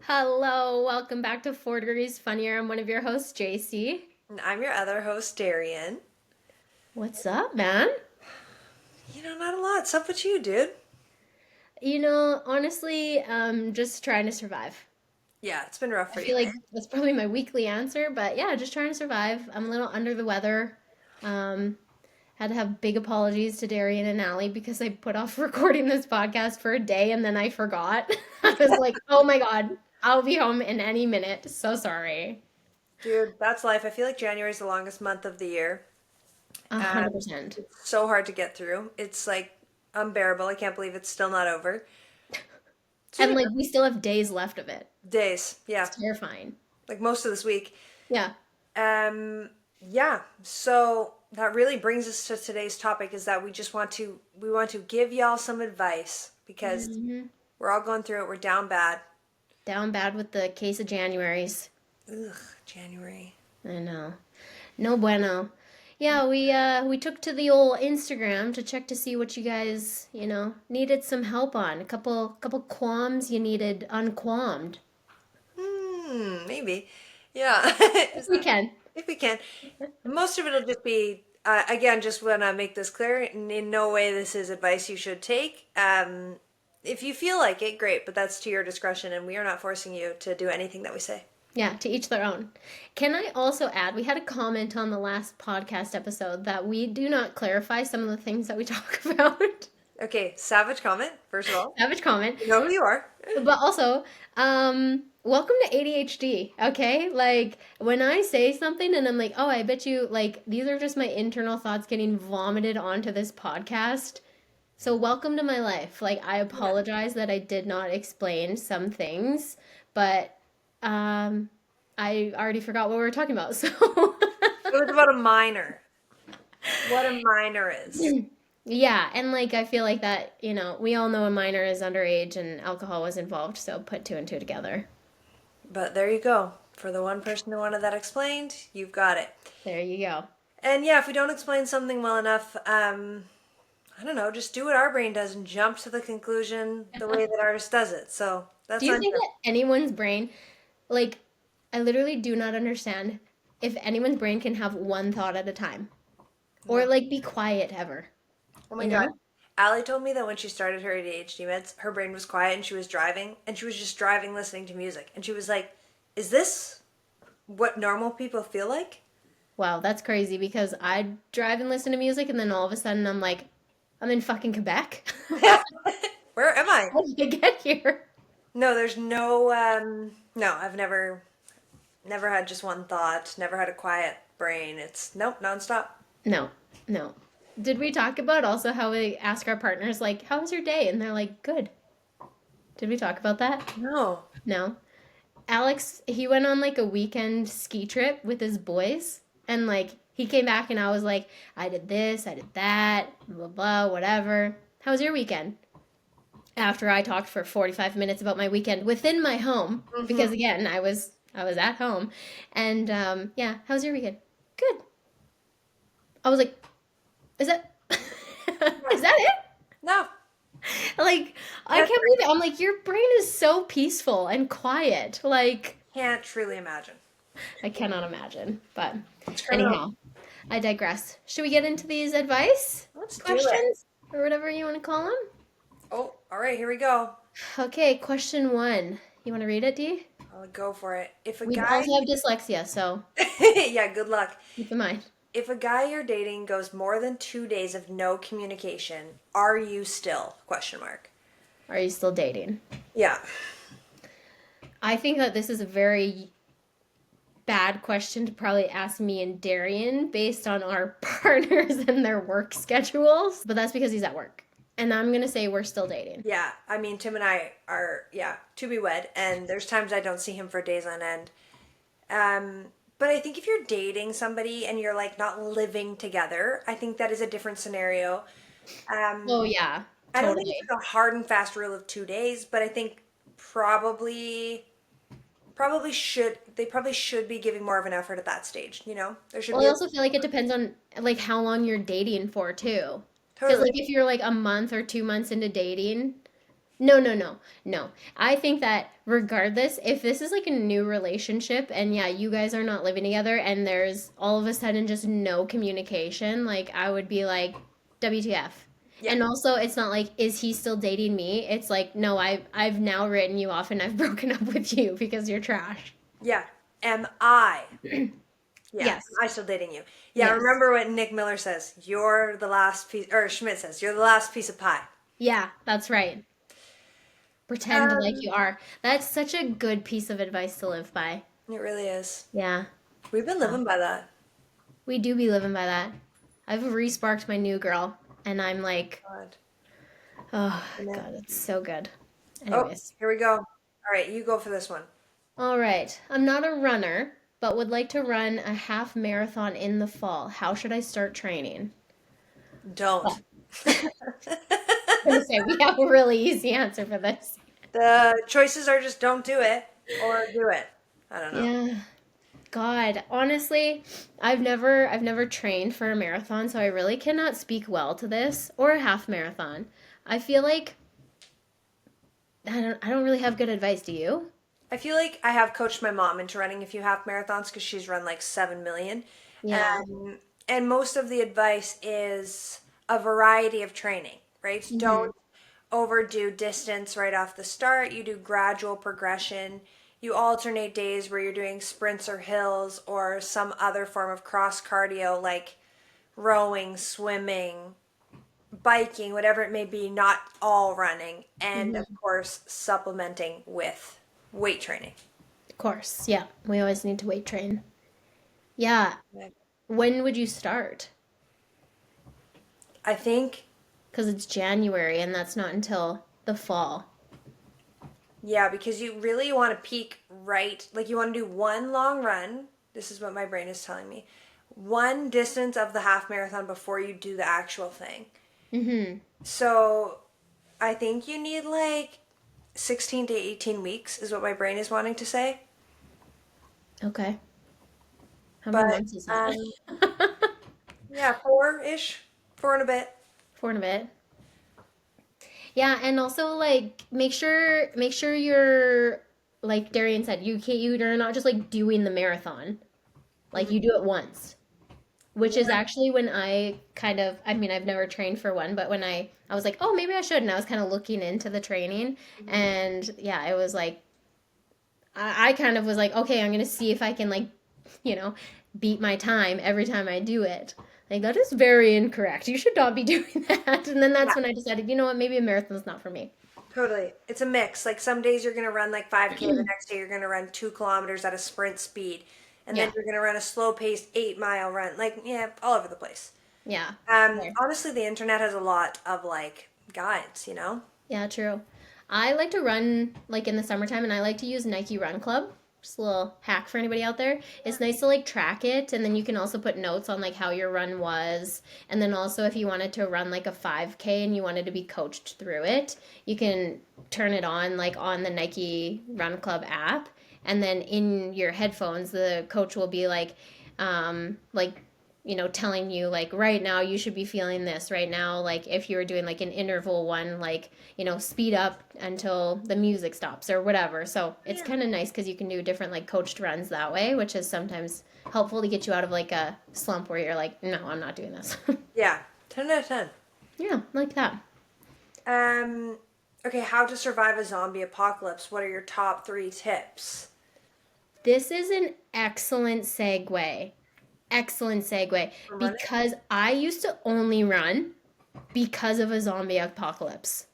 Hello, welcome back to 4 Degrees Funnier. I'm one of your hosts, JC. And I'm your other host, Darian. What's up, man? Not a lot. What's up with you, dude? Honestly, just trying to survive. Yeah, it's been rough I for you, feel eh? like that's probably my weekly answer, but yeah, just trying to survive. I'm a little under the weather. Um, had to have big apologies to Darian and Allie because I put off recording this podcast for a day and then I forgot. I was like, oh my God, I'll be home in any minute. So sorry. Dude, that's life. I feel like January is the longest month of the year. A hundred Um, percent. it's so hard to get through. It's like unbearable. I can't believe it's still not over. So And yeah, like we still have days left of it. days. It's Yeah, terrifying. like most of this week. Yeah. Yeah. So that really brings us to today's topic is that we want to give y'all some advice because Hmm. we're all going through it. We're down bad. Down bad with the case of January's. Ugh, January. I know. No bueno. Yeah, we took to the old Instagram to check to see what you guys, needed some help on. A couple qualms you needed unqualmed. Maybe. Yeah. If we can. If we can. Most of it'll just be, again, just want to make this clear. In no way this is advice you should take. If you feel like it, great, but that's to your discretion, and we are not forcing you to do anything that we say. Yeah, to each their own. Can I also add, we had a comment on the last podcast episode that we do not clarify some of the things that we talk about. Okay, savage comment, first of all. Savage comment. You know who you are. But also, welcome to ADHD, okay? Like, when I say something and I'm like, oh, I bet you, like, these are just my internal thoughts getting vomited onto this podcast. So, welcome to my life. Like, I Yeah. apologize that I did not explain some things, but, I already forgot what we were talking about, so. It was about a minor. What a minor is. Yeah, and like I feel like that, we all know a minor is underage and alcohol was involved, so put two and two together. But there you go. For the one person who wanted that explained, you've got it. There you go. And yeah, if we don't explain something well enough, I don't know, just do what our brain does and jump to the conclusion the way that ours does it. So Do that's you on think you. that anyone's brain, like, I literally do not understand if anyone's brain can have one thought at a time or No. like be quiet ever, Oh my you God. know? Allie told me that when she started her ADHD meds, her brain was quiet and she was driving and she was just driving listening to music. And she was like, is this what normal people feel like? Wow, that's crazy because I drive and listen to music and then all of a sudden I'm like, I'm in fucking Quebec. Where am I? How did I get here? No, there's no, I've never had just one thought, never had a quiet brain. It's nope, nonstop. No, no. Did we talk about also how we ask our partners, like, how was your day? And they're like, good. Did we talk about that? No. No. Alex, he went on like a weekend ski trip with his boys. And like, he came back and I was like, I did this, I did that, blah, blah, whatever. How was your weekend? After I talked for 45 minutes about my weekend within my home, Hmm. because again, I was at home. And yeah, how was your weekend? Good. I was like, is that is that it? No. Like, I That's can't believe it. I'm like, your brain is so peaceful and quiet. Like, can't truly imagine. I cannot imagine. But It's criminal. anyhow, I digress. Should we get into these advice Let's do it. questions or whatever you want to call them? Oh, all right, here we go. Okay, question one. You want to read it, Dee? I'll go for it. If a We guy, also have dyslexia, so yeah, good luck. keep in mind. If a guy you're dating goes more than 2 days of no communication, are you still? Question mark. Are you still dating? Yeah. I think that this is a very bad question to probably ask me and Darian based on our partners and their work schedules, but that's because he's at work. And I'm gonna say we're still dating. Yeah, I mean, Tim and I are, yeah, to be wed, and there's times I don't see him for days on end. But I think if you're dating somebody and you're like not living together, I think that is a different scenario. Oh, Um, yeah, I don't think it's totally. like a hard and fast rule of 2 days, but I think probably they probably should be giving more of an effort at that stage. There should Well, be I also feel like it depends on like how long you're dating for too. Because totally. like if you're like a month or 2 months into dating, No, no, no, no. I think that regardless, if this is like a new relationship and yeah, you guys are not living together and there's all of a sudden just no communication, like I would be like, WTF. Yeah, And also, it's not like, is he still dating me? It's like, no, I've now written you off and I've broken up with you because you're trash. yeah. Am I? Yeah, am Yes. I still dating you? Yeah, Yes. remember what Nick Miller says. You're the last piece, or Schmidt says, you're the last piece of pie. Yeah, that's right. Pretend like Um, you are. That's such a good piece of advice to live by. it really is. Yeah. We've been Oh, living by that. we do be living by that. I've re-sparked my new girl, and I'm like, God. oh Yeah. God, it's so good. Oh, Anyways, here we go. All right, you go for this one. all right. I'm not a runner, but would like to run a half marathon in the fall. How should I start training? Don't. Well, I'm gonna say we have a really easy answer for this. The choices are just don't do it or do it. I don't know. Yeah. God, honestly, I've never trained for a marathon, so I really cannot speak well to this or a half marathon. I feel like I don't really have good advice, do you? I feel like I have coached my mom into running a few half marathons because she's run like 7 million. Yeah. And most of the advice is a variety of training, right? Hmm. Don't overdo distance right off the start. You do gradual progression. You alternate days where you're doing sprints or hills or some other form of cross cardio like rowing, swimming, biking, whatever it may be, not all running. And of Hmm. course, supplementing with weight training. Of course. Yeah. We always need to weight train. Yeah. When would you start? I think, Because it's January and that's not until the fall. yeah, because you really want to peak right, like you want to do one long run. This is what my brain is telling me. One distance of the half marathon before you do the actual thing. Hmm. So I think you need like 16 to 18 weeks, is what my brain is wanting to say. Okay. How many But months is that? yeah, four ish, four and a bit. Four and a bit. Yeah, and also like make sure you're like Darian said, you're not just like doing the marathon. Like you Hmm. do it once. Which is Yeah. actually when I kind of, I mean, I've never trained for one, but when I was like, oh, maybe I should. And I was kind of looking into the training. Hmm. And yeah, it was like, I kind of was like, okay, I'm going to see if I can, like, you know, beat my time every time I do it. Like, that is very incorrect. You should not be doing that. And then that's Yeah, when I decided, you know what, maybe a marathon's not for me. totally. It's a mix. Like some days you're going to run like 5K, the next day you're going to run 2 kilometers at a sprint speed. And then Yeah. you're going to run a slow paced 8 mile run. Like, yeah, all over the place. Yeah. Fair. Honestly, the internet has a lot of like guides, you know? Yeah, true. I like to run like in the summertime and I like to use Nike Run Club. Just a little hack for anybody out there. It's nice to like track it and then you can also put notes on like how your run was. And then also if you wanted to run like a 5K and you wanted to be coached through it, you can turn it on like on the Nike Run Club app and then in your headphones the coach will be like telling you like right now you should be feeling this right now. Like if you were doing like an interval one, like, speed up until the music stops or whatever. So it's Yeah. kind of nice because you can do different like coached runs that way, which is sometimes helpful to get you out of like a slump where you're like, no, I'm not doing this. Yeah. 10 out of 10. Yeah, like that. Um, okay, how to survive a zombie apocalypse. What are your top three tips? This is an excellent segue. Excellent segue From running? because I used to only run because of a zombie apocalypse.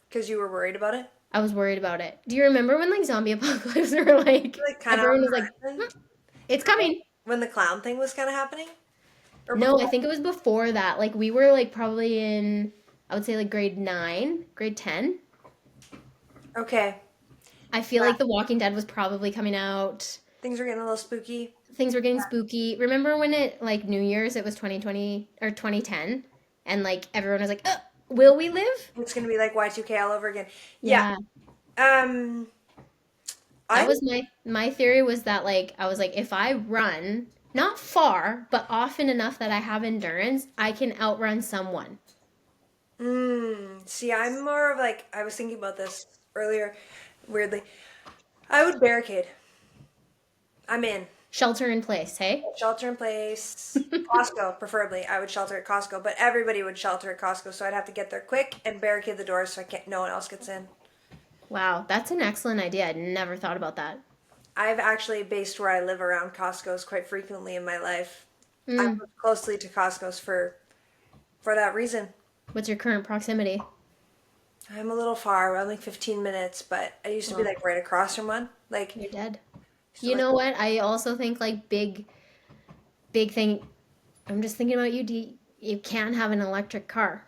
Because you were worried about it? I was worried about it. Do you remember when like zombie apocalypse were like Like kind of on everyone was the like, horizon? it's coming. When the clown thing was kind of happening? Or No, I before? think it was before that. Like we were like probably in I would say like grade 9, grade 10. Okay. I feel Yeah. like The Walking Dead was probably coming out. Things were getting a little spooky. Things were getting spooky. Remember when it like New Year's it was 2020 or 2010 and like everyone was like, will we live?" It's going to be like Y2K all over again. Yeah. Yeah. Um, That I was my theory was that like I was like if I run not far but often enough that I have endurance, I can outrun someone. See, I'm more of like, I was thinking about this earlier, weirdly. I would barricade. I'm in. Shelter in place, hey? Shelter in place. Costco, preferably. I would shelter at Costco, but everybody would shelter at Costco, so I'd have to get there quick and barricade the doors so no one else gets in. Wow, that's an excellent idea. I'd never thought about that. I've actually based where I live around Costco's quite frequently in my life. I Mm. move closely to Costco's for that reason. What's your current proximity? I'm a little far. I'm like 15 minutes, but I used to be Well, like right across from one. Like, you're dead. used to You live. know what? I also think like big thing. I'm just thinking about you. You can't have an electric car.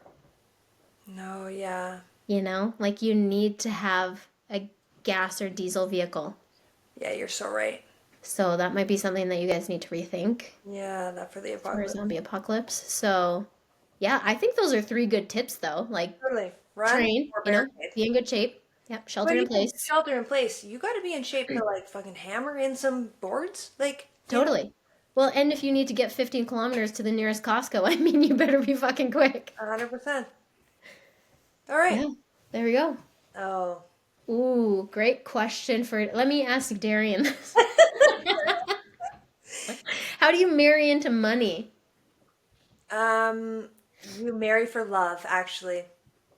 No, yeah, You know, like you need to have a gas or diesel vehicle. yeah, you're so right. So that might be something that you guys need to rethink Yeah, that for the for a apocalypse. zombie apocalypse. So, yeah, I think those are three good tips though. Like Totally. Run train, or you know, barricade. be in good shape. Yep, But shelter in even place. shelter in place, you got to be in shape to like fucking hammer in some boards. Like, you know, Totally. Well, and if you need to get 15 kilometers to the nearest Costco, I mean, you better be fucking quick. 100%. All right. Yeah, there we go. Oh. Ooh, great question for. Let me ask Darian this. How do you marry into money? Um, you marry for love, actually.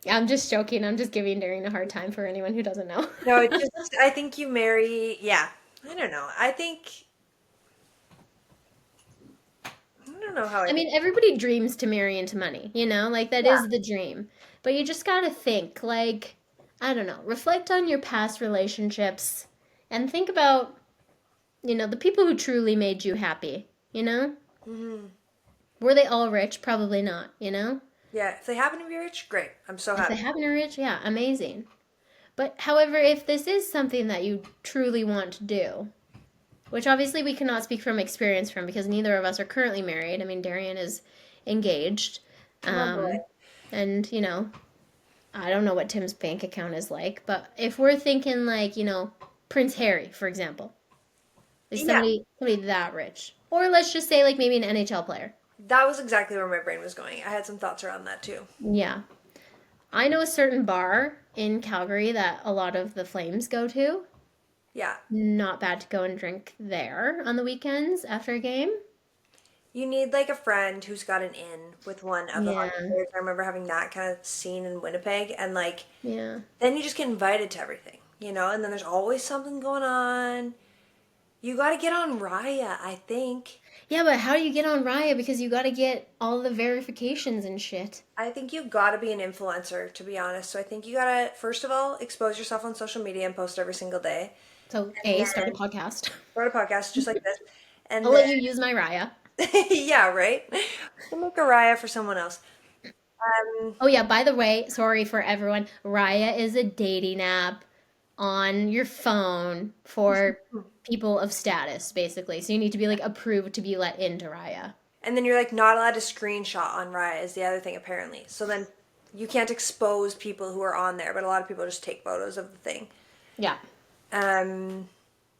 I'm just joking. I'm just giving Darian a hard time for anyone who doesn't know. No, it just, I think you marry, yeah. I don't know. I don't know how I I think. mean, everybody dreams to marry into money, you know? Like, that Yeah. is the dream. But you just gotta think, like, I don't know, reflect on your past relationships and think about, the people who truly made you happy, you know? Hmm. Were they all rich? Probably not, you know? Yeah. If they happen to be rich, great. I'm so If they happy. happen to be rich, yeah, amazing. But however, if this is something that you truly want to do, which obviously we cannot speak from experience from because neither of us are currently married. I mean, Darian is engaged. My boy. Um, and, I don't know what Tim's bank account is like, but if we're thinking like, Prince Harry, for example, is Yeah. somebody that rich. Or let's just say like maybe an NHL player. That was exactly where my brain was going. I had some thoughts around that too. Yeah. I know a certain bar in Calgary that a lot of the Flames go to. Yeah. Not bad to go and drink there on the weekends after a game. You need like a friend who's got an in with one of the Yeah. hockey players. I remember having that kind of scene in Winnipeg, and like Yeah. then you just get invited to everything, you know. And then there's always something going on. You got to get on Raya, I think. Yeah, but how do you get on Raya? Because you got to get all the verifications and shit. I think you got to be an influencer, to be honest. So I think you got to first of all expose yourself on social media and post every single day, So, and A, start a then podcast. start a podcast just like this, I'll and let you use my Raya. then yeah, right. We'll make a Raya for someone else. Um, Oh, yeah, by the way, sorry for everyone. Raya is a dating app on your phone for people of status, basically. So you need to be like approved to be let into Raya. And then you're like not allowed to screenshot on Raya is the other thing apparently. So then you can't expose people who are on there, but a lot of people just take photos of the thing. Yeah. Um,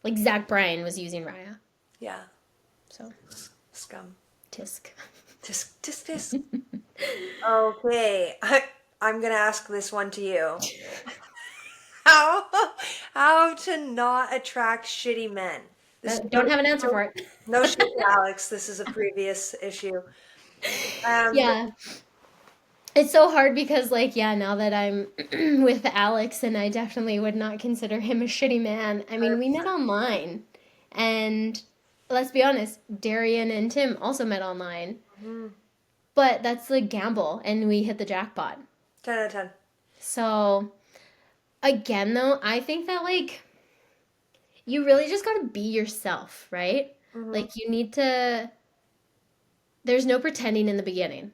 Like Zach Bryan was using Raya. yeah, So, scum. tisk. Tisk tisk tisk. Okay, I'm gonna ask this one to you. How how to not attract shitty men? This is Don't have an answer for it. no shit to Alex. This is a previous issue. Um, Yeah. It's so hard because, like, yeah, now that I'm with Alex, and I definitely would not consider him a shitty man. I mean, we met online, and let's be honest, Darian and Tim also met online, mhm, but that's the gamble, and we hit the jackpot. 10 out of 10. So, again, though, I think that, like, you really just gotta be yourself, right? Hmm. Like, there's no pretending in the beginning.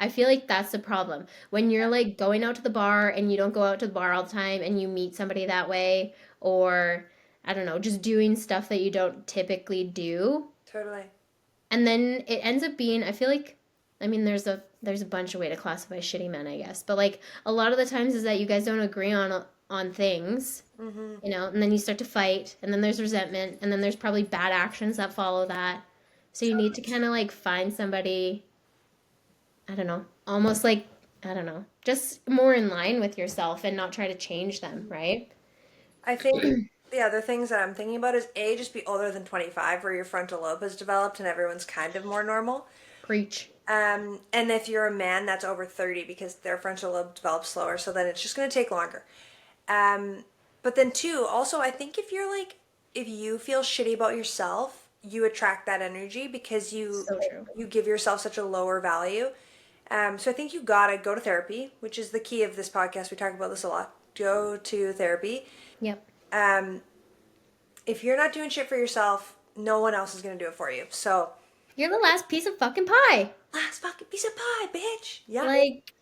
I feel like that's the problem. When you're like going out to the bar and you don't go out to the bar all the time and you meet somebody that way, or I don't know, just doing stuff that you don't typically do. Totally. And then it ends up being, I feel like, I mean, there's a bunch of way to classify shitty men, I guess. But like a lot of the times is that you guys don't agree on things, Hmm. and then you start to fight, and then there's resentment, and then there's probably bad actions that follow that. So you need to kind of like find somebody, I don't know, almost like I don't know, just more in line with yourself and not try to change them, right? I think the other things that I'm thinking about is A, just be older than 25 where your frontal lobe has developed and everyone's kind of more normal. Preach. And if you're a man, that's over 30 because their frontal lobe develops slower, so then it's just going to take longer. Um, but then two, also, I think if you're like, if you feel shitty about yourself, you attract that energy because So true. you give yourself such a lower value. So I think you gotta go to therapy, which is the key of this podcast. We talk about this a lot. Go to therapy. Yep. Um, if you're not doing shit for yourself, no one else is gonna do it for you. So You're the last piece of fucking pie. last fucking piece of pie, bitch. Yeah. Like,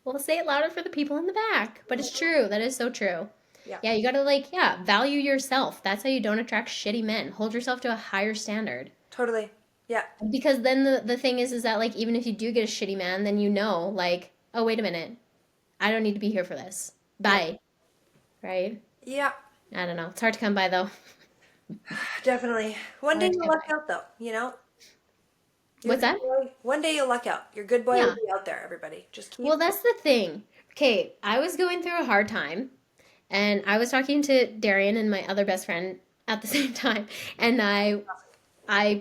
we'll say it louder for the people in the back. But it's true. That is so true. Yeah. Yeah, you gotta, like, yeah, value yourself. That's how you don't attract shitty men. Hold yourself to a higher standard. Totally. Yeah. Because then the thing is that, like, even if you do get a shitty man, then you know, like, oh, wait a minute. I don't need to be here for this. Yeah. Bye. Right? Yeah. I don't know. It's hard to come by, though. Definitely. One day Hard to you'll come luck by. out though, you know? You're a What's good that? boy. One day you'll luck out. Your good boy will Yeah. be out there, everybody. Just Well, keep. that's the thing. Okay, I was going through a hard time, and I was talking to Darian and my other best friend at the same time, and I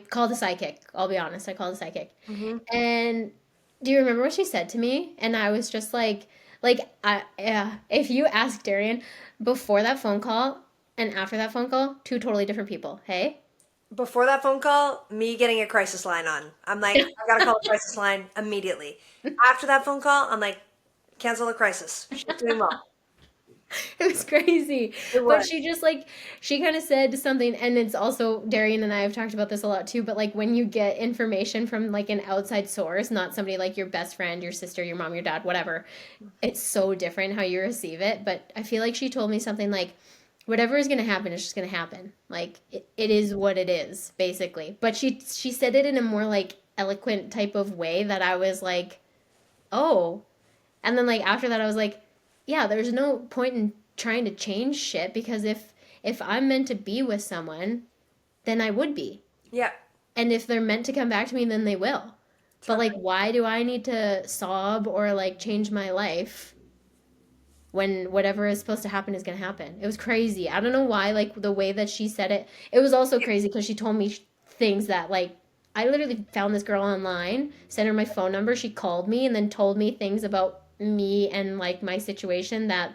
called a psychic. I'll be honest, I called a psychic. Hmm. And do you remember what she said to me? And I was just yeah, if you ask Darian before that phone call and after that phone call, two totally different people. Hey? Before that phone call, me getting a crisis line on. I'm like, I gotta call the crisis line immediately. After that phone call, I'm like, cancel the crisis. She's doing well. It was crazy. It But was. she just like she kind of said something, and it's also Darian and I have talked about this a lot too, but like when you get information from like an outside source, not somebody like your best friend, your sister, your mom, your dad, whatever, it's so different how you receive it. But I feel like she told me something like whatever is going to happen is just going to happen. Like it is what it is, basically. But she said it in a more like eloquent type of way that I was like, "Oh." And then like after that I was like, yeah, there's no point in trying to change shit because if I'm meant to be with someone, then I would be. Yeah. And if they're meant to come back to me, then they will. But like Totally. why do I need to sob or like change my life when whatever is supposed to happen is going to happen? It was crazy. I don't know why like the way that she said it. It was also crazy cuz she told me things that like I literally found this girl online, sent her my phone number, she called me and then told me things about me and like my situation that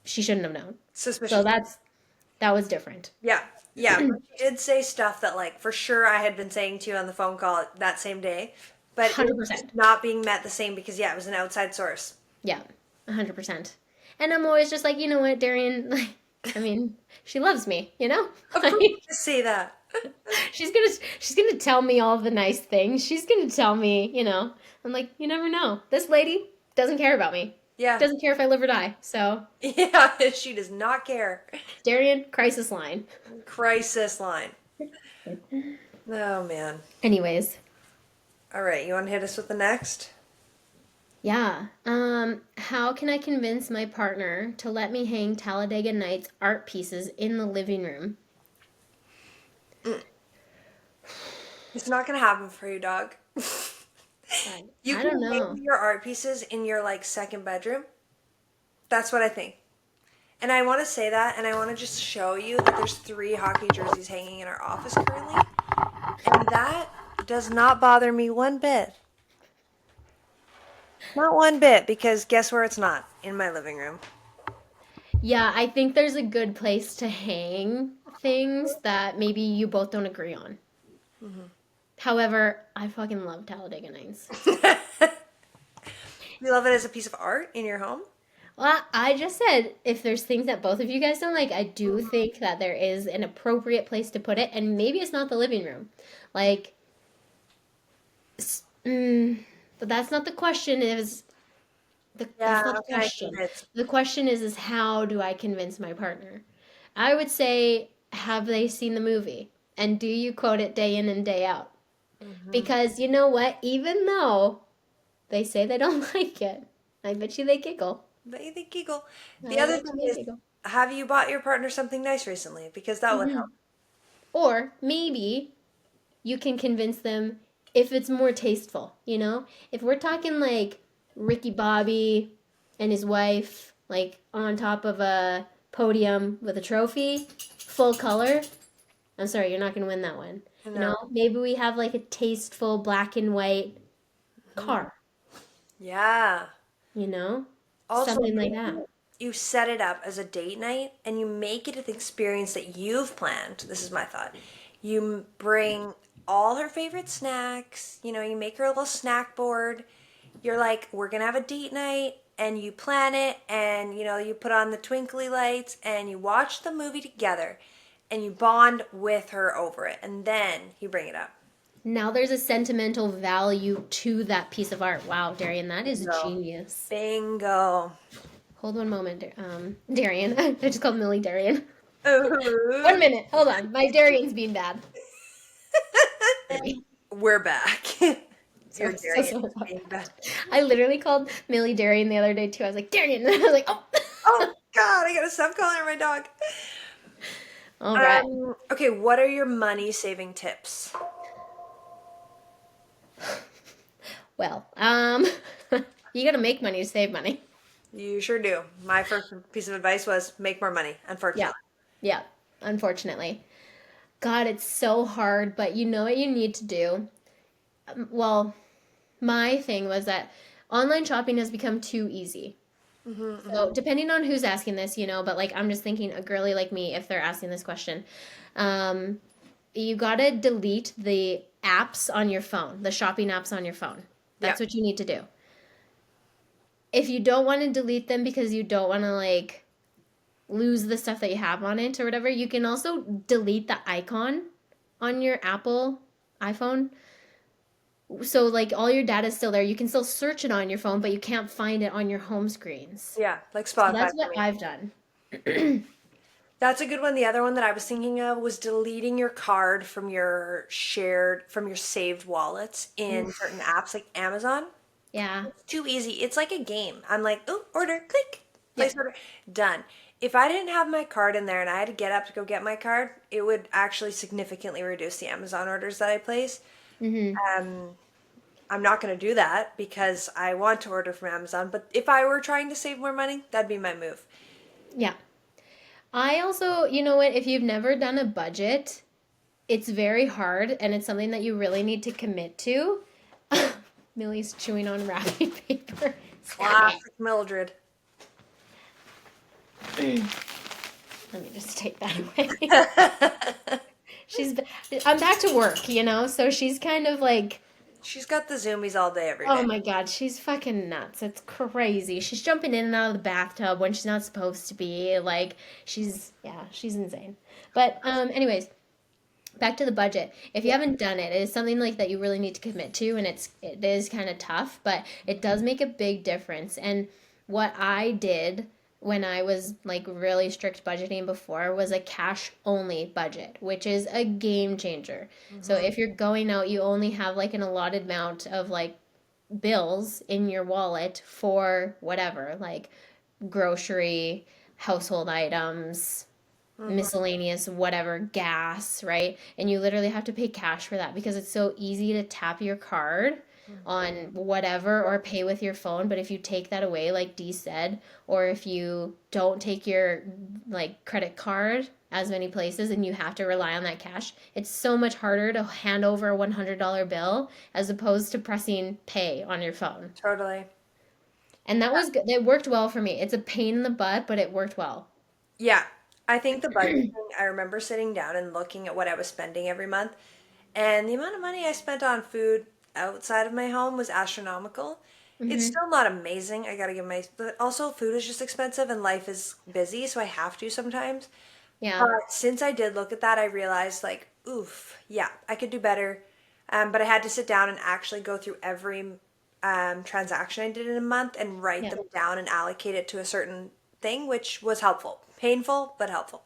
she shouldn't have known. So Suspicious. that was different. Yeah. Yeah. But she did say stuff that, like, for sure I had been saying to you on the phone call that same day, but it was just 100%. not being met the same because, yeah, it was an outside source. Yeah. 100%. And I'm always just like, you know what, Darian, like I mean, she loves me, you know? Of Like course, you just say that. she's gonna tell me all the nice things. She's gonna tell me, you know. I'm like, you never know. This lady doesn't care about me. Yeah. Doesn't care if I live or die. So Yeah. She does not care. Darian, crisis line. Crisis line. Oh, man. Anyways, All right. You want to hit us with the next? yeah. How can I convince my partner to let me hang Talladega Nights art pieces in the living room? It's not going to happen for you, dog. I, You I can don't hang know. your art pieces in your, like, second bedroom. That's what I think. And I want to say that, and I want to just show you that there's 3 hockey jerseys hanging in our office currently. And that does not bother me one bit. Not one bit, because guess where it's not? In my living room. Yeah, I think there's a good place to hang things that maybe you both don't agree on. However, I fucking love Talladega Nights. You love it as a piece of art in your home? Well, I just said if there's things that both of you guys don't like, I do think that there is an appropriate place to put it, and maybe it's not the living room. Like, but that's not the question. That's Yeah, not how the can I question. convince? The question is how do I convince my partner? I would say, have they seen the movie? And do you quote it day in and day out? Hmm. Because you know what? Even though they say they don't like it, I bet you they giggle. They giggle. The I other bet thing you they is, giggle. have you bought your partner something nice recently? Because that would Hmm. help. Or maybe you can convince them if it's more tasteful, you know? If we're talking like Ricky Bobby and his wife like on top of a podium with a trophy, full color. I'm sorry, you're not gonna win that one. You No. know, maybe we have like a tasteful black and white Mhm. car. Yeah. You know, Also, something like that. you set it up as a date night and you make it an experience that you've planned. This is my thought. You bring all her favorite snacks, you make her a little snack board. You're like, we're going to have a date night, and you plan it, and you put on the twinkly lights and you watch the movie together and you bond with her over it, and then you bring it up. Now there's a sentimental value to that piece of art. Wow, Darian, that is Bingo. genius. Bingo. Hold one moment, Darian. I just called Millie Darian. Ooh. 1 minute. Hold on. My Darian's being bad. Maybe. We're back. So, Your so, Darian so is loud. being bad. I literally called Millie Darian the other day too. I was like, Darian. And I was like, oh. Oh God, I gotta stop calling her my dog. All right. Okay, what are your money saving tips? Well, you gotta make money to save money. You sure do. My first piece of advice was make more money, Yeah. unfortunately. Yeah. Unfortunately. God, it's so hard, but you know what you need to do? Well, my thing was that online shopping has become too easy. So, depending on who's asking this, but like I'm just thinking a girly like me, if they're asking this question, um, you gotta delete the apps on your phone, the shopping apps on your phone. Yeah. That's what you need to do. If you don't want to delete them because you don't want to like lose the stuff that you have on it or whatever, you can also delete the icon on your Apple iPhone. So like all your data is still there. You can still search it on your phone, but you can't find it on your home screens. Yeah, like So Spotify that's for what me. I've done. That's a good one. The other one that I was thinking of was deleting your card from your saved wallets in Oof. certain apps like Amazon. Yeah. It's too easy. It's like a game. I'm like, oh, order, click, place Yep. order, done. If I didn't have my card in there and I had to get up to go get my card, it would actually significantly reduce the Amazon orders that I place. Mm-hmm. Um, I'm not going to do that because I want to order from Amazon. But if I were trying to save more money, that'd be my move. Yeah. I also, you know what, if you've never done a budget, it's very hard and it's something that you really need to commit to. Millie's chewing on wrapping paper. Stop it. Classic Mildred. Let me just take that away. She's I'm back to work, so she's kind of like, She's got the zoomies all day, every oh day. my god, she's fucking nuts. It's crazy. She's jumping in and out of the bathtub when she's not supposed to be. Like she's insane. But anyways, back to the budget. If you haven't done it, it is something like that you really need to commit to, and it is kind of tough, but it does make a big difference. And what I did when I was like really strict budgeting before was a cash only budget, which is a game changer. So Hmm. if you're going out, you only have like an allotted amount of like bills in your wallet for whatever, like grocery, household items, Hmm. miscellaneous whatever, gas, right? And you literally have to pay cash for that because it's so easy to tap your card on whatever or pay with your phone. But if you take that away, like Dee said, or if you don't take your like credit card as many places and you have to rely on that cash, it's so much harder to hand over a $100 bill as opposed to pressing pay on your phone. Totally. And that was good. It worked well for me. It's a pain in the butt, but it worked well. Yeah. I think the budget thing, I remember sitting down and looking at what I was spending every month, and the amount of money I spent on food outside of my home was astronomical. It's Hmm. still not amazing. I gotta give but also food is just expensive and life is busy, so I have to sometimes. Yeah. But since I did look at that, I realized like, oof, yeah, I could do better. But I had to sit down and actually go through every transaction I did in a month and write Yeah. them down and allocate it to a certain thing, which was helpful. Painful, but helpful.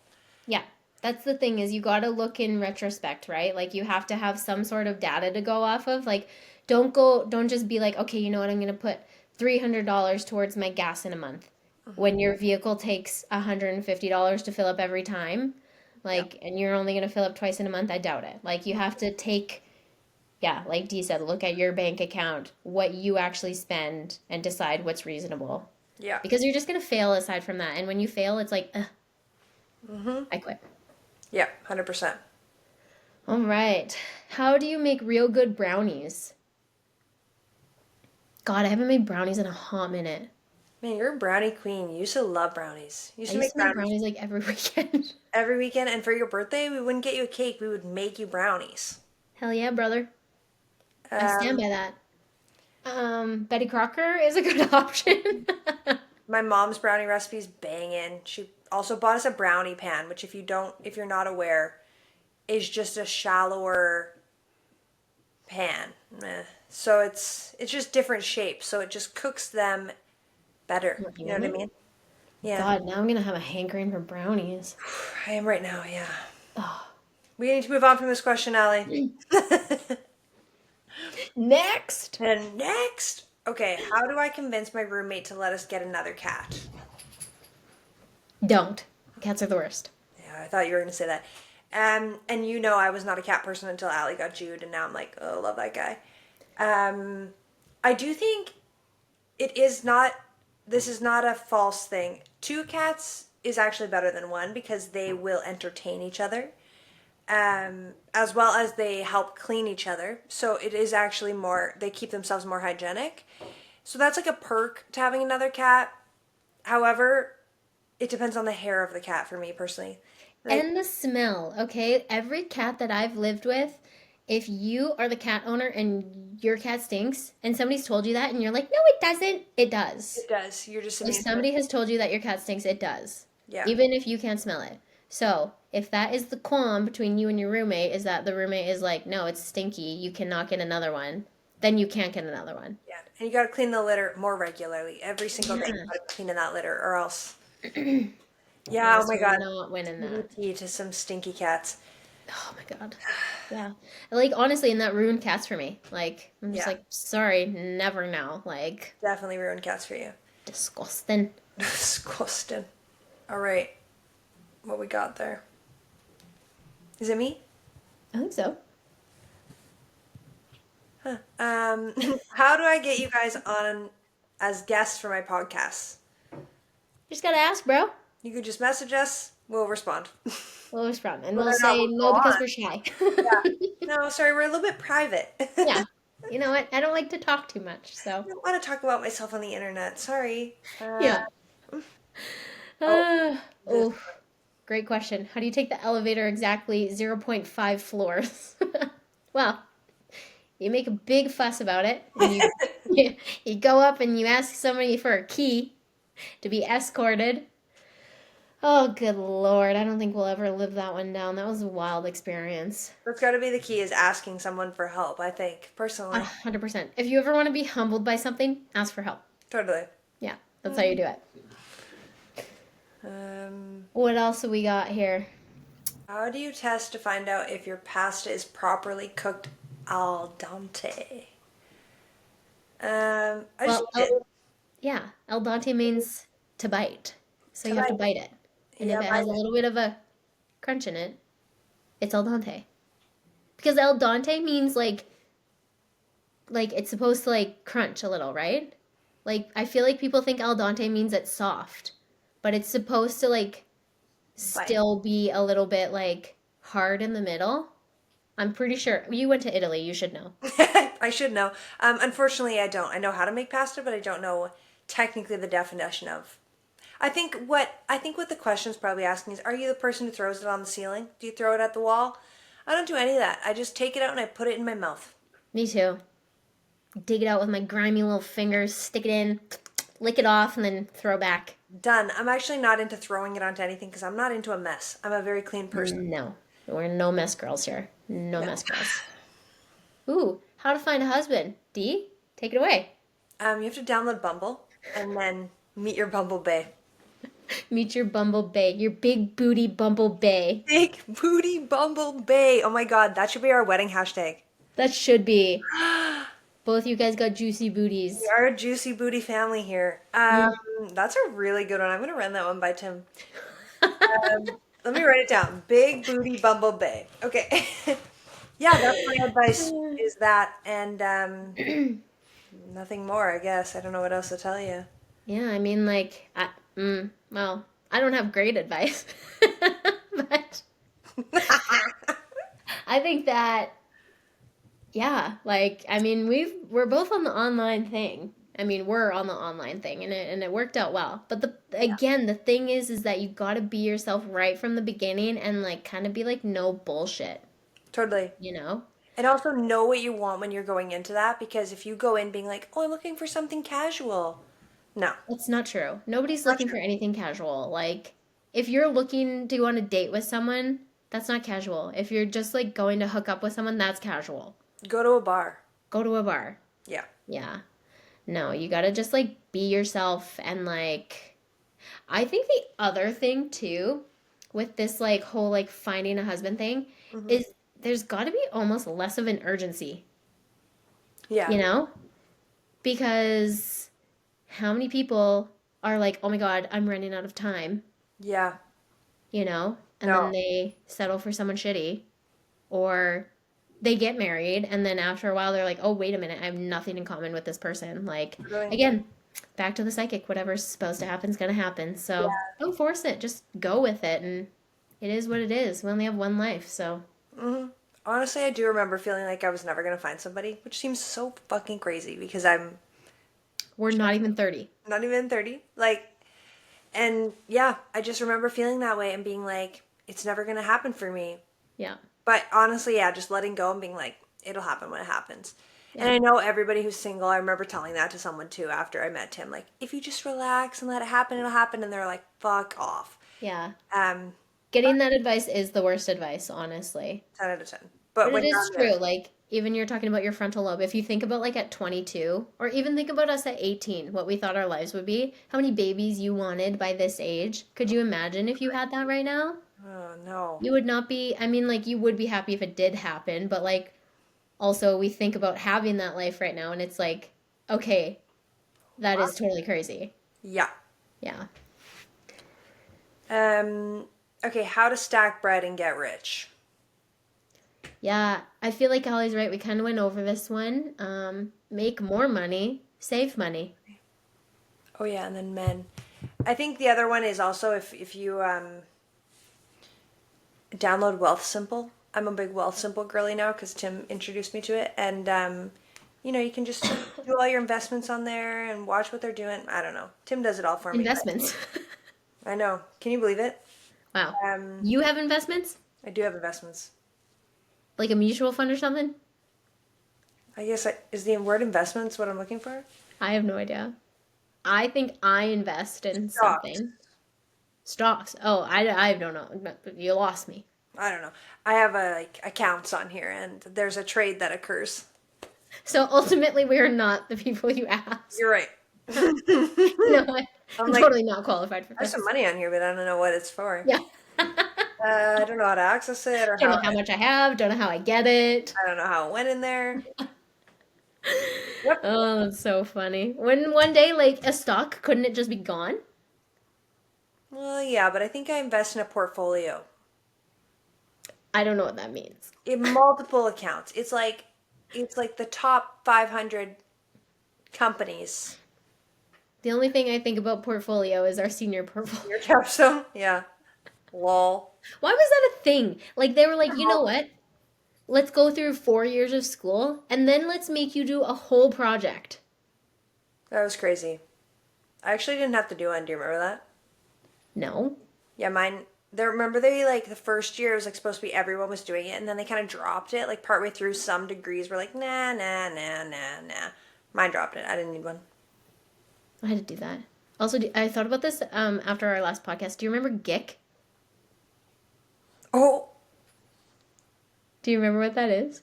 Yeah. That's the thing is you got to look in retrospect, right? Like you have to have some sort of data to go off of. Like don't just be like, "Okay, you know what? I'm going to put $300 towards my gas in a month." When your vehicle takes $150 to fill up every time, Yeah. like and you're only going to fill up twice in a month, I doubt it. Like you have to take yeah, like Dee said, look at your bank account, what you actually spend, and decide what's reasonable. Yeah. Because you're just gonna fail aside from that. And when you fail, it's like, ugh, Mm-hmm. I quit. Yeah, 100%. All right. How do you make real good brownies? God, I haven't made brownies in a hot minute. Man, you're a brownie queen. You used to love brownies. You used I to used make to make brownies brownies like every weekend. every weekend, and for your birthday, we wouldn't get you a cake. We would make you brownies. Hell yeah, brother. I stand Um, by that. Betty Crocker is a good option. my mom's brownie recipe is banging. She also bought us a brownie pan, which if you're not aware, is just a shallower pan. So it's just different shapes, so it just cooks them better. Working You know on what I it. mean? Yeah, God, now I'm gonna have a hankering for brownies. I am right now. Yeah, Oh. we need to move on from this question, Allie. Next! And next, okay, how do I convince my roommate to let us get another cat? Don't. Cats are the worst. Yeah, I thought you were going to say that. And I was not a cat person until Allie got Jude, and now I'm like, oh, love that guy. Um, I do think it is not, this is not a false thing. Two cats is actually better than one because they will entertain each other, as well as they help clean each other. So it is actually more, they keep themselves more hygienic. So that's like a perk to having another cat. However, it depends on the hair of the cat for me personally. Like, And the smell, okay? Every cat that I've lived with, if you are the cat owner and your cat stinks, and somebody's told you that, and you're like, no, it doesn't, it does. it does. You're just If immune to it. somebody has told you that your cat stinks, it does. Yeah. Even if you can't smell it. So, if that is the qualm between you and your roommate, is that the roommate is like, no, it's stinky, you cannot get another one, then you can't get another one. Yeah. And you got to clean the litter more regularly. Every single day you Yeah. got to clean in that litter or else. Or Yeah, oh else my you're God. not winning that. PvP to some stinky cats. Oh my god. Yeah. Like honestly, and that ruined cats for me. Like I'm just Yeah. like, sorry, never now. Like Definitely ruined cats for you. disgusting. Disgusting. All right. What we got there? Is it me? I think so. Huh. How do I get you guys on as guests for my podcasts? Just gotta ask, bro. You could just message us. We'll respond. We'll respond, and Whether we'll or not say we'll go no because on. we're shy. Yeah. No, sorry, we're a little bit private. Yeah. You know what? I don't like to talk too much, I so don't want to talk about myself on the internet. Sorry. yeah. Oh, this. Oh, great question. How do you take the elevator exactly zero point 0.5 floors? Well, you make a big fuss about it, and you go up and you ask somebody for a key to be escorted. Oh, good lord. I don't think we'll ever live that one down. That was a wild experience. That's got to be the key is asking someone for help, I think, personally. 100%. If you ever want to be humbled by something, ask for help. Totally. Yeah, that's how you do it. Um, What else have we got here? how do you test to find out if your pasta is properly cooked al dente? I just Well, eat it. yeah, el dente means to bite. So To you have to bite. bite it. And if Yeah, it bite has a it. little bit of a crunch in it, it's el dente. Because el dente means like it's supposed to like crunch a little, right? Like I feel like people think al dente means it's soft, but it's supposed to like Bite. still be a little bit like hard in the middle. I'm pretty sure you went to Italy, you should know. I should know. Unfortunately, I don't. I know how to make pasta, but I don't know technically the definition of. I think what the question's probably asking is, are you the person who throws it on the ceiling? Do you throw it at the wall? I don't do any of that. I just take it out and I put it in my mouth. Me too. Dig it out with my grimy little fingers, stick it in, lick it off, and then throw back. Done. I'm actually not into throwing it onto anything because I'm not into a mess. I'm a very clean person. No, we're no mess girls here. No No. mess girls. Ooh, how to find a husband. D, take it away. You have to download Bumble and then meet your Bumble Bae. Meet your Bumble Bae, your big booty Bumble Bae. Big booty Bumble Bae. Oh my God, that should be our wedding hashtag. That should be. Both you guys got juicy We booties. are a juicy booty family here. Mm. That's a really good one. I'm gonna run that one by Tim. Let me write it down. Big booty Bumble Bae. Okay. Yeah, that's my advice. is that, and nothing more, I guess. I don't know what else to tell you. Yeah, I mean, like, well, I don't have great advice, but I think that, yeah, like, I mean, we're both on the online thing. I mean, we're on the online thing, and it worked out well. But Yeah, again, the thing is that you got to be yourself right from the beginning, and like, kind of be like, no bullshit, totally. you know? And also know what you want when you're going into that, because if you go in being like, oh, I'm looking for something casual, no, That's not true. Nobody's not looking true. for anything casual. Like, if you're looking to go on a date with someone, that's not casual. If you're just like going to hook up with someone, that's casual. Go to a bar. Go to a bar. Yeah. Yeah. No, you gotta just like be yourself. And like, I think the other thing too, with this like whole like finding a husband thing, Hmm. is there's gotta be almost less of an urgency, Yeah. you know? Because how many people are like, oh my God, I'm running out of time, Yeah. you know? And then No. they settle for someone shitty, or they get married and then after a while they're like, oh, wait a minute, I have nothing in common with this person. Like, Totally. again, back to the psychic, whatever's supposed to happen is going to happen. So Yeah. don't force it, just go with it. And it is what it is. We only have one life. So Hmm. Honestly, I do remember feeling like I was never gonna find somebody, which seems so fucking crazy because I'm we're not even 30. not even 30. Like, and yeah, I just remember feeling that way and being like, it's never gonna happen for me. Yeah. But honestly, yeah, just letting go and being like, it'll happen when it happens. And Yeah. I know everybody who's single, I remember telling that to someone too after I met Tim. Like, if you just relax and let it happen, it'll happen. And they're like, fuck off. Yeah. Um, but Getting that advice is the worst advice, honestly. 10 out of 10. But But it when you're is on there, true. Like, even you're talking about your frontal lobe. If you think about like at 22, or even think about us at 18, what we thought our lives would be, how many babies you wanted by this age. Could you imagine if you had that right now? oh no. You would not be, I mean, like, you would be happy if it did happen, but like, also, we think about having that life right now, and it's like, okay, that is totally crazy. Yeah. Yeah. Um, okay, how to stack bread and get rich. Yeah. I feel like Holly's right. We kind of went over this one. Make more money, save money. Oh yeah, and then men. I think the other one is also if you download Wealth Simple. I'm a big Wealth Simple girly now because Tim introduced me to it, and you know, you can just do all your investments on there and watch what they're doing. I don't know. Tim does it all for me, but Investments. I know. Can you believe it? Wow. Um, You have investments? I do have investments. Like a mutual fund or something? I guess is the word investments what I'm looking for? I have no idea. I think I invest in Stocks. something. Stocks. Oh, I don't know. You lost me. I don't know. I have like accounts on here, and there's a trade that occurs. So ultimately, we are not the people you asked. You're right. You know what? I'm I'm like, totally not qualified for there's some this. money on here, but I don't know what it's for. Yeah. I don't know how to access it or Don't how know how much I have. Don't know how I get it. I don't know how it went in there. Yep. Oh, that's so funny. When one day, like a stock, couldn't it just be gone? Well, yeah, but I think I invest in a portfolio I don't know what that means. in multiple accounts. It's like the top 500 companies. The only thing I think about portfolio is our senior portfolio. Your capstone? Yeah. Lol. Why was that a thing? Like they were like, you know what? Let's go through 4 years of school and then let's make you do a whole project. That was crazy. I actually didn't have to do one. Do you remember that? No. Yeah, mine. There. Remember they like the first year it was like supposed to be everyone was doing it, and then they kind of dropped it like partway through. Some degrees were like nah, nah, nah, nah, nah. Mine dropped it. I didn't need one. I had to do that. Also, I thought about this after our last podcast. Do you remember GIC? Oh Do you remember what that is?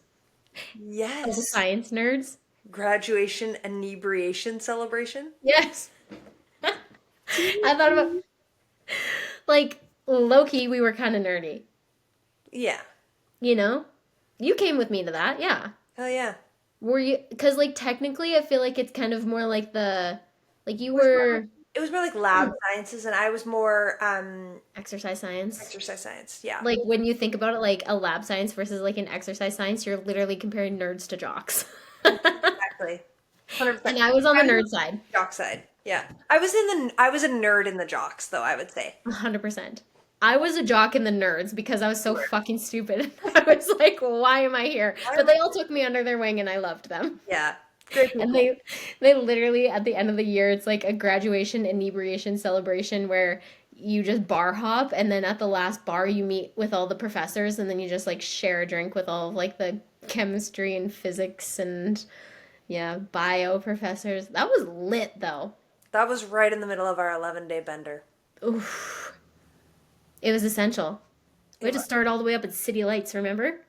All the yes. science nerds? Graduation inebriation celebration. Yes. I thought about like Loki, we were kind of nerdy, Yeah. you know? You came with me to that, yeah. Hell yeah. Were you? Because like technically, I feel like it's kind of more like the like you Was were. It was more like lab sciences, and I was more Exercise science. exercise science. Yeah, Like when you think about it, like a lab science versus like an exercise science, you're literally comparing nerds to jocks. exactly. 100%. And I was on the I was nerd side, jock side. Yeah, I was a nerd in the jocks, though, I would say. 100%. I was a jock in the nerds because I was so fucking stupid. I was like, why am I here? Why But am I? they all took me under their wing and I loved them. Yeah, great And people. they literally at the end of the year, it's like a graduation inebriation celebration where you just bar hop and then at the last bar you meet with all the professors and then you just like share a drink with all of like the chemistry and physics and yeah, bio professors. That was lit though. That was right in the middle of our 11-day bender. Oof. It was essential. We It had to was. start all the way up at City Lights, remember?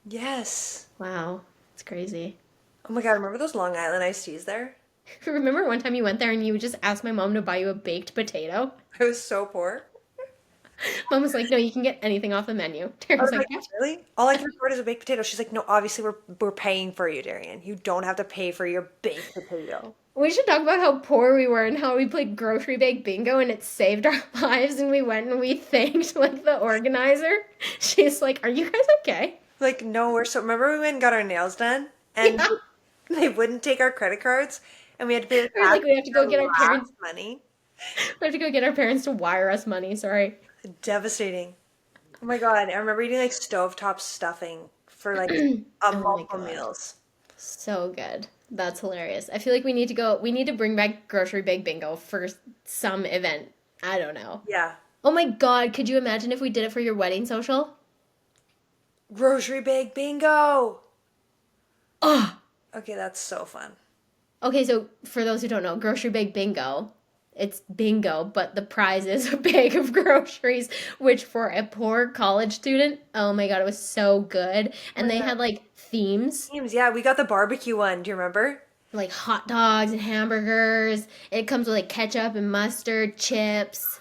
Yes. Wow. It's crazy. Oh my God, remember those Long Island iced teas there? Remember one time you went there and you just asked my mom to buy you a baked potato? I was so poor. Mom was like, no, you can get anything off the menu. I Tara was was like, like, what? really? All I can afford is a baked potato. She's like, no, obviously we're paying for you, Darian. You don't have to pay for your baked potato. We should talk about how poor we were and how we played grocery bag bingo and it saved our lives and we went and we thanked like the organizer. She's like, are you guys okay? Like, no, we're so. Remember we went and got our nails done, and Yeah. they wouldn't take our credit cards, and we had to pay the We were tax like, we have to our go get our last parents. money. We have to go get our parents to wire us money. Sorry. Devastating. Oh my God, I remember eating like stovetop stuffing for like Oh my multiple God. meals. So good. That's hilarious. I feel like we need to go, we need to bring back grocery bag bingo for some event. I don't know. Yeah. Oh my God. Could you imagine if we did it for your wedding social? Grocery bag bingo. Oh, Okay, that's so fun. okay, so for those who don't know, grocery bag bingo, it's bingo, but the prize is a bag of groceries, which for a poor college student, oh my God, it was so good. Oh And my they God. had like themes, Teams, yeah, we got the barbecue one. Do you remember? like hot dogs and hamburgers. It comes with like ketchup and mustard, chips.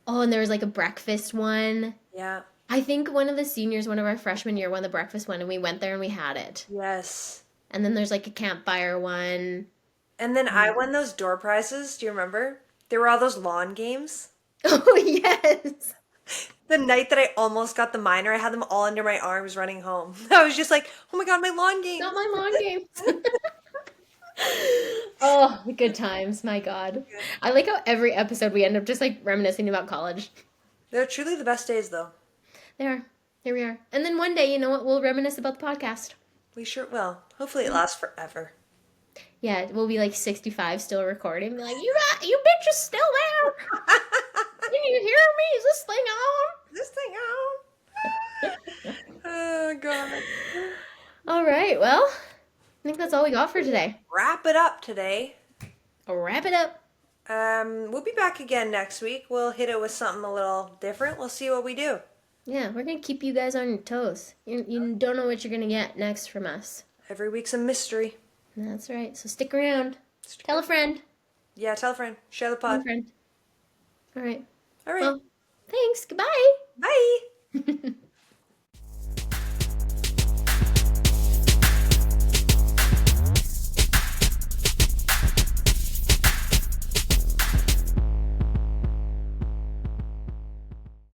Oh, and there was like a breakfast one. Yeah. I think one of the seniors, one of our freshman year, won the breakfast one, and we went there and we had it. Yes. And then there's like a campfire one. And then I won those door prizes. Do you remember? There were all those lawn games. Oh, yes. The night that I almost got the minor, I had them all under my arms running home. I was just like, oh my God, my lawn games. Not my lawn games. Oh, the good times, my God. I like how every episode we end up just like reminiscing about college. They're truly the best days, though. There, here we are. And then one day, you know what? We'll reminisce about the podcast. We sure will. Hopefully, it lasts forever. Yeah, we'll be like 65 still recording. Be like, you bitch is still there. Can you hear me? Is this thing This thing on. Oh, God. on? All right, well, I think that's all we got for today. Wrap it up today. Wrap it up. We'll be back again next week. We'll hit it with something a little different. We'll see what we do. Yeah, we're going to keep you guys on your toes. You don't know what you're going to get next from us. Every week's a mystery. That's right. So stick around. Tell a friend. Yeah, tell a friend. Share the Tell a pod. friend. All right. All right. Well, thanks. Goodbye. Bye.